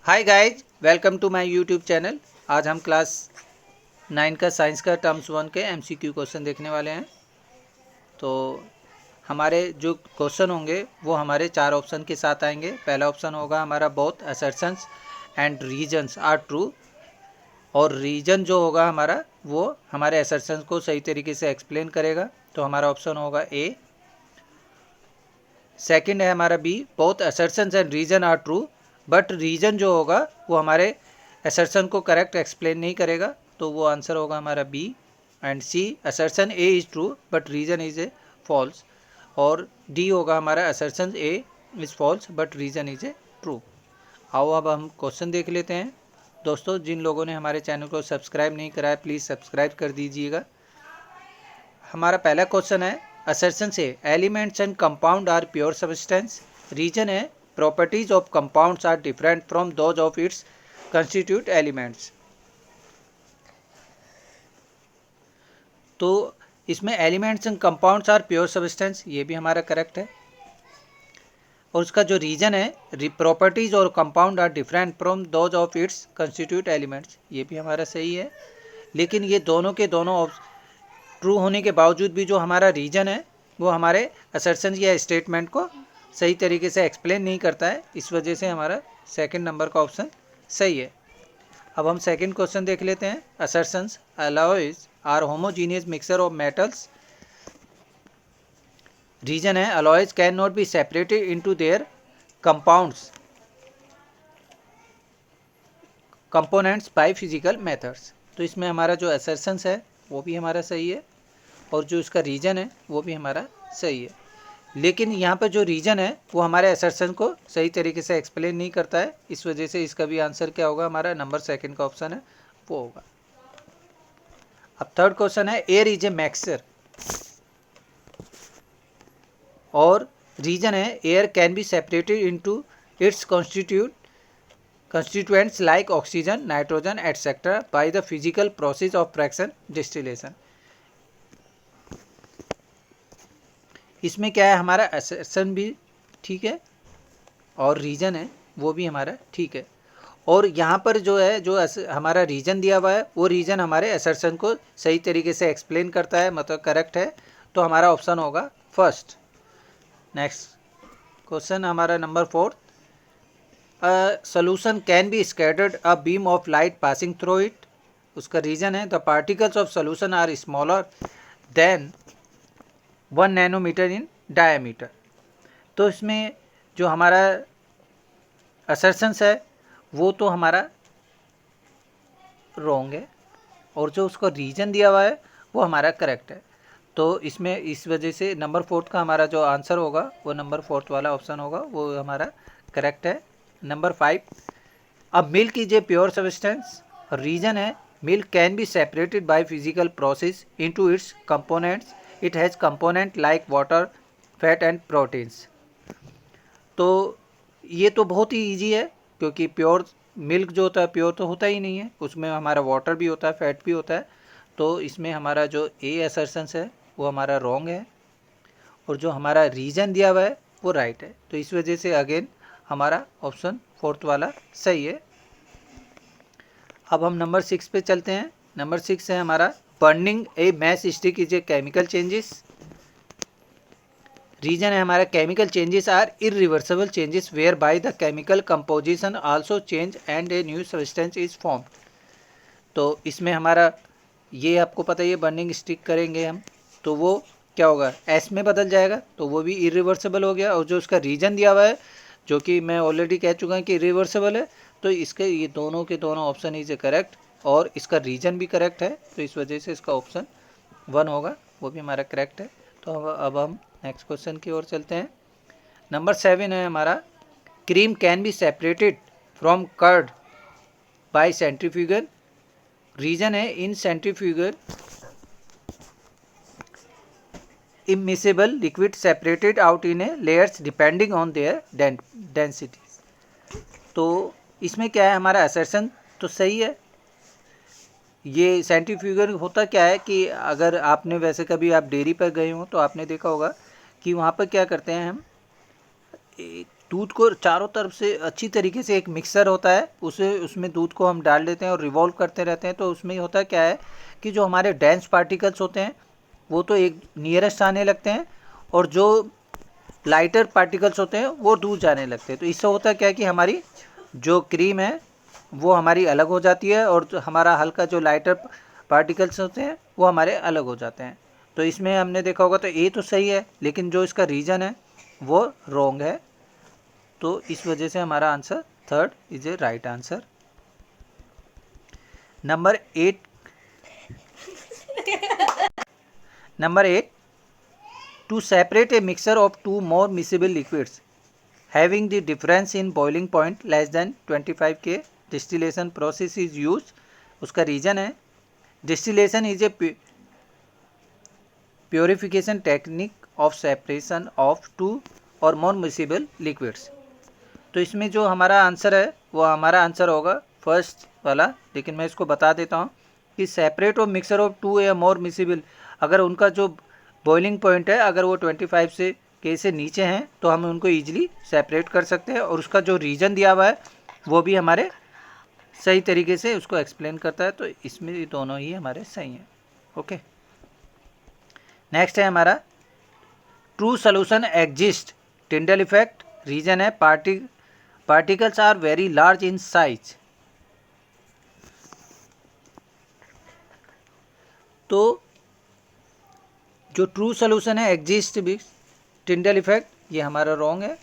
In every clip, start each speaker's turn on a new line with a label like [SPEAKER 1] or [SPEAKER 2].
[SPEAKER 1] Hi guys, welcome to my YouTube channel. आज हम class 9 का साइंस का टर्म्स 1 के एमसीक्यू क्वेश्चन देखने वाले हैं। तो हमारे जो क्वेश्चन होंगे वो हमारे 4 ऑप्शन के साथ आएंगे। पहला ऑप्शन होगा हमारा both assertions and reasons are true, और रीजन जो होगा हमारा वो हमारे असर्शंस को सही तरीके से एक्सप्लेन करेगा। तो हमारा ऑप्शन होगा ए। सेकंड है हमारा B, both assertions and reason are true, but reason जो होगा वो हमारे असर्शन को करेक्ट एक्सप्लेन नहीं करेगा, तो वो आंसर होगा हमारा B. And C, assertion A is true but reason is a false, और डी होगा हमारा assertion A is false but reason is a true. आओ अब हम क्वेश्चन देख लेते हैं। दोस्तों, जिन लोगों ने हमारे चैनल को सब्सक्राइब नहीं करा है प्लीज़ सब्सक्राइब कर दीजिएगा। हमारा पहला क्वेश्चन है assertion says elements and compound are pure substance. Reason है properties of compounds are different from those of its constitute elements. तो इसमें elements and compounds are pure substance, ये भी हमारा करेक्ट है। और उसका जो रीजन है प्रॉपर्टीज और compound are different from those of its constitute elements, ये भी हमारा सही है। लेकिन ये दोनों के दोनों ट्रू होने के बावजूद भी जो हमारा रीजन है वो हमारे असर्शन या स्टेटमेंट को सही तरीके से एक्सप्लेन नहीं करता है, इस वजह से हमारा सेकंड नंबर का ऑप्शन सही है। अब हम सेकंड क्वेश्चन देख लेते हैं। Assertions alloys are homogeneous mixture of metals. Reason है alloys can not be separated into their compounds components by physical methods. तो इसमें हमारा जो असर्शंस है वो भी हमारा सही है, और जो इसका रीजन है वो भी हमारा सही है। लेकिन यहाँ पर जो रीजन है वो हमारे असर्शन को सही तरीके से एक्सप्लेन नहीं करता है, इस वजह से इसका भी आंसर क्या होगा, हमारा नंबर सेकंड का ऑप्शन है वो होगा। अब थर्ड क्वेश्चन है एयर इज ए मिक्सचर, और रीजन है air can be separated into its constituents like oxygen, nitrogen, etc. by the physical process of fraction distillation। इसमें क्या है, हमारा असर्शन भी ठीक है और रीजन है वो भी हमारा ठीक है। और यहाँ पर जो है जो हमारा रीजन दिया हुआ है वो रीजन हमारे असर्शन को सही तरीके से एक्सप्लेन करता है, मतलब करेक्ट है। तो हमारा ऑप्शन होगा फर्स्ट। नेक्स्ट क्वेश्चन हमारा number fourth, a solution can be scattered a beam of light passing through it। उसका रीजन है the particles of solution are smaller than 1 nanometre in diameter. तो इसमें जो हमारा असर्शंस है वो तो हमारा रॉन्ग है, और जो उसका रीजन दिया हुआ है वो हमारा करेक्ट है। तो इसमें इस वजह से नंबर फोर्थ का हमारा जो आंसर होगा वो नंबर फोर्थ वाला ऑप्शन होगा, वो हमारा करेक्ट है। नंबर 5, अब milk is a pure substance. Reason है milk can be separated by physical process into its components. It has component like water, fat and proteins. तो ये तो बहुत ही इजी है, क्योंकि प्योर मिल्क जो होता है प्योर तो होता ही नहीं है, उसमें हमारा वाटर भी होता है, फैट भी होता है। तो इसमें हमारा जो ए असर्शंस है वो हमारा रॉन्ग है, और जो हमारा रीजन दिया हुआ है वो राइट है। तो इस वजह से अगेन हमारा ऑप्शन फोर्थ वाला सही है। अब हम नंबर 6 पे चलते हैं। नंबर 6 है हमारा burning a match stick is a chemical changes. Reason है हमारा chemical changes are irreversible changes whereby the chemical composition also change and a new substance is form. तो इसमें हमारा ये आपको पता ही है, बर्निंग स्टिक करेंगे हम तो वो क्या होगा, एस में बदल जाएगा, तो वो भी इरिवर्सिबल हो गया। और जो उसका रीजन दिया हुआ है जो कि मैं ऑलरेडी कह चुका हूँ कि रिवर्सिबल है, तो इसके ये दोनों के दोनों ऑप्शन इज करेक्ट, और इसका रीजन भी करेक्ट है, तो इस वजह से इसका ऑप्शन 1 होगा, वो भी हमारा करेक्ट है। तो अब हम नेक्स्ट क्वेश्चन की ओर चलते हैं। नंबर 7 है हमारा cream can be separated from curd by centrifugal. Reason है in centrifugal immiscible liquid separated out in a layers depending on their densities। तो इसमें क्या है, हमारा असर्शन तो सही है। ये सेंट्रीफ्यूगल होता क्या है कि अगर आपने वैसे कभी आप डेयरी पर गए हो तो आपने देखा होगा कि वहाँ पर क्या करते हैं हम, दूध को चारों तरफ से अच्छी तरीके से, एक मिक्सर होता है, उसमें दूध को हम डाल देते हैं और रिवॉल्व करते रहते हैं। तो उसमें होता है क्या है कि जो हमारे डेंस पार्टिकल्स होते हैं वो तो एक नियरेस्ट आने लगते हैं, और जो लाइटर पार्टिकल्स होते हैं वो दूर जाने लगते हैं। तो इससे होता है क्या है कि हमारी जो क्रीम है वो हमारी अलग हो जाती है, और जो हमारा हल्का जो लाइटर पार्टिकल्स होते हैं वो हमारे अलग हो जाते हैं। तो इसमें हमने देखा होगा तो ए तो सही है, लेकिन जो इसका रीज़न है वो रॉन्ग है। तो इस वजह से हमारा answer third is a right answer. Number 8 to separate a mixture of two more miscible liquids having the difference in boiling point less than 25 K, distillation process is used। उसका reason है distillation is a purification technique of separation of two और more miscible liquids. तो इसमें जो हमारा answer है वो हमारा आंसर होगा फर्स्ट वाला, लेकिन मैं इसको बता देता हूँ कि सेपरेट और मिक्सर ऑफ टू या मोर मिसिबल, अगर उनका जो बॉइलिंग पॉइंट है अगर वो 25 से के से नीचे हैं तो हम उनको ईजिली सेपरेट कर सकते हैं, और उसका जो रीजन दिया हुआ है वो भी हमारे सही तरीके से उसको एक्सप्लेन करता है। तो इसमें दोनों ही हमारे सही हैं। ओके, नेक्स्ट है हमारा true solution exist Tyndall effect. Reason है particles are very large in size. तो जो ट्रू सोल्यूशन है एग्जिस्ट टिंडल इफेक्ट, ये हमारा रॉन्ग है,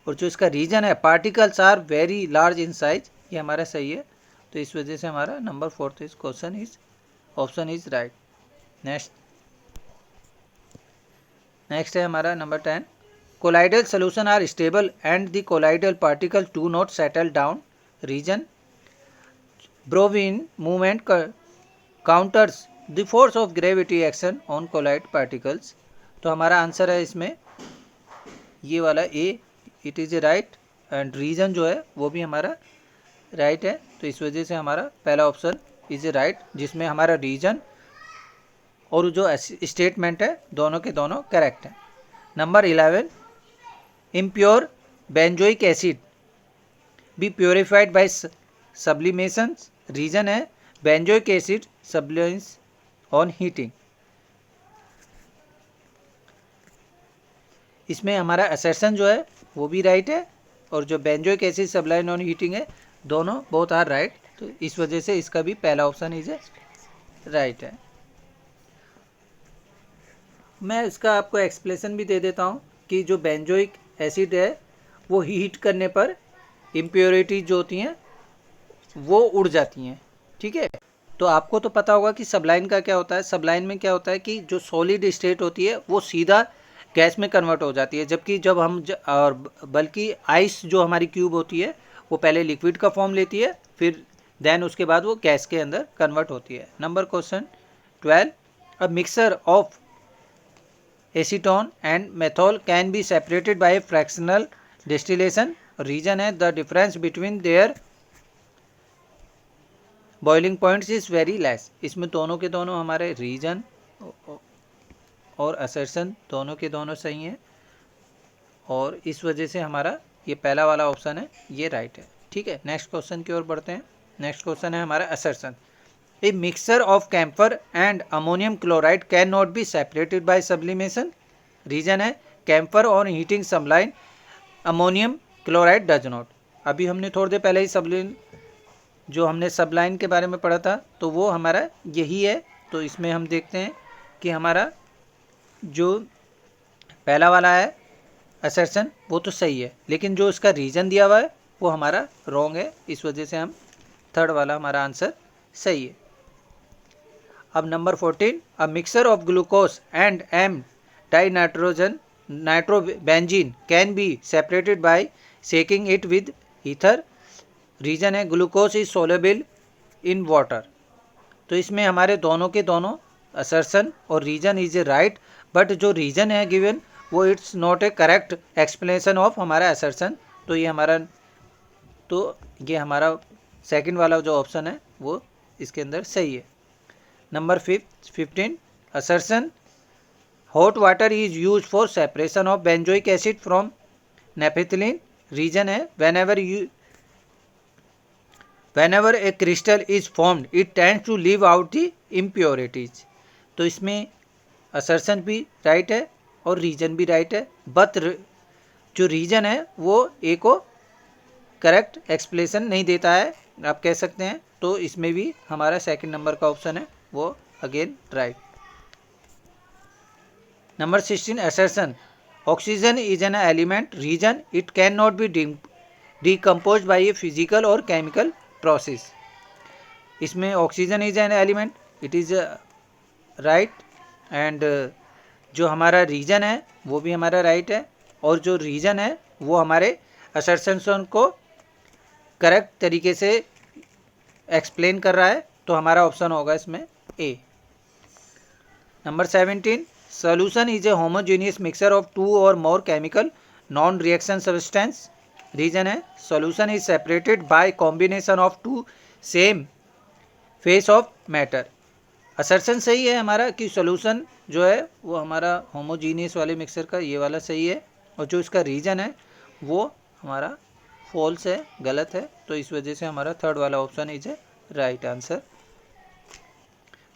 [SPEAKER 1] और जो इसका रीजन है particles are very large in size, ये हमारा सही है। तो इस वजह से हमारा नंबर 4 इस question is option is right. Next है हमारा number 10, colloidal solution are stable and the colloidal particle do not settle down. Reason Brownian movement counters the force of gravity action on colloid particles. तो हमारा answer है इसमें ये वाला A, it is A right, and reason जो है वो भी हमारा राइट है। तो इस वजह से हमारा पहला ऑप्शन इज ए राइट, जिसमें हमारा रीजन और जो स्टेटमेंट है दोनों के दोनों करेक्ट हैं। Number 11, impure benzoic acid be purified by sublimation. Reason है benzoic acid sublimes on heating. इसमें हमारा असर्शन जो है वो भी राइट है, और जो बेंजोइक एसिड सब्लाइन ऑन हीटिंग है दोनों बोथ आर राइट। तो इस वजह से इसका भी पहला ऑप्शन इज राइट है। मैं इसका आपको एक्सप्लेनेशन भी दे देता हूँ कि जो बेंजोइक एसिड है वो हीट करने पर इम्प्योरिटी जो होती हैं वो उड़ जाती हैं। ठीक है, तो आपको तो पता होगा कि सबलाइन का क्या होता है। सबलाइन में क्या होता है कि जो सॉलिड स्टेट होती है वो सीधा गैस में कन्वर्ट हो जाती है, जबकि जब हम और बल्कि आइस जो हमारी क्यूब होती है वो पहले लिक्विड का फॉर्म लेती है, फिर देन उसके बाद वो गैस के अंदर कन्वर्ट होती है। Number question 12, a mixture of acetone and methanol can be separated by fractional distillation. Reason है the difference between their boiling points is very less. इसमें दोनों के दोनों हमारे रीजन और असर्शन दोनों के दोनों सही हैं, और इस वजह से हमारा ये पहला वाला ऑप्शन है ये राइट है। ठीक है, नेक्स्ट क्वेश्चन की ओर बढ़ते हैं। नेक्स्ट क्वेश्चन है हमारा assertion, a mixture of camphor and ammonium chloride can not be separated by sublimation. Reason है camphor on heating sublime ammonium chloride does not. अभी हमने थोड़ी देर पहले ही सबलाइन जो हमने सबलाइन के बारे में पढ़ा था तो वो हमारा यही है। तो इसमें हम देखते हैं कि हमारा जो पहला वाला है असर्शन वो तो सही है, लेकिन जो इसका रीजन दिया हुआ है वो हमारा रॉन्ग है। इस वजह से हम थर्ड वाला हमारा आंसर सही है। अब number 14, a mixture of glucose and m dinitrobenzene can be separated by shaking it with ether. Reason है glucose is soluble in water. तो इसमें हमारे दोनों के दोनों असर्शन और reason is a right, but जो रीजन है गिवन वो it's not a correct explanation of हमारा असर्शन। तो ये हमारा सेकंड वाला जो ऑप्शन है वो इसके अंदर सही है। Number 15, assertion hot water is use for separation of benzoic acid from naphthalene reason है whenever a crystal is formed it tends to leave out the impurities। तो इसमें असर्शन भी राइट है और रीजन भी राइट है, बट जो reason है वो ए को करेक्ट एक्सप्लेनेशन नहीं देता है, आप कह सकते हैं। तो इसमें भी हमारा सेकंड नंबर का ऑप्शन है वो again right. Number 16 assertion oxygen is an element reason it can not be decompose by a physical और केमिकल प्रोसेस। इसमें oxygen is an element, it is right and जो हमारा रीजन है वो भी हमारा राइट है, और जो रीजन है वो हमारे असर्शन को करेक्ट तरीके से एक्सप्लेन कर रहा है। तो हमारा ऑप्शन होगा इसमें A. Number 17 solution is a homogeneous mixture of two और more chemical non reaction substance. Reason है solution is separated by combination of two same phase of matter. Assertion सही है हमारा कि सॉल्यूशन जो है वो हमारा होमोजीनियस वाले मिक्सचर का ये वाला सही है, और जो इसका रीजन है वो हमारा फॉल्स है, गलत है। तो इस वजह से हमारा थर्ड वाला option is a right answer.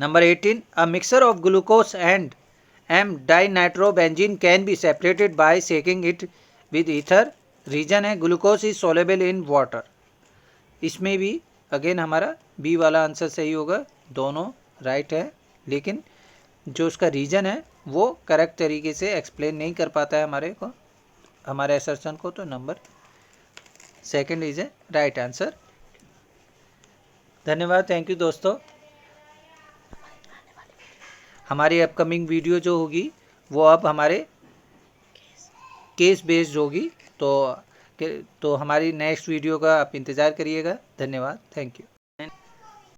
[SPEAKER 1] Number 18 a mixture of glucose and m dinitrobenzene can be separated by shaking it with ether. Reason है glucose is soluble in water. इसमें भी अगेन हमारा बी वाला आंसर सही होगा, दोनों right है, लेकिन जो उसका रीजन है वो करेक्ट तरीके से एक्सप्लेन नहीं कर पाता है हमारे असर्शन को। तो number second is a right answer. धन्यवाद, थैंक यू दोस्तों। हमारी अपकमिंग वीडियो जो होगी वो अब हमारे केस बेस्ड होगी, तो हमारी नेक्स्ट वीडियो का आप इंतज़ार करिएगा। धन्यवाद, थैंक यू।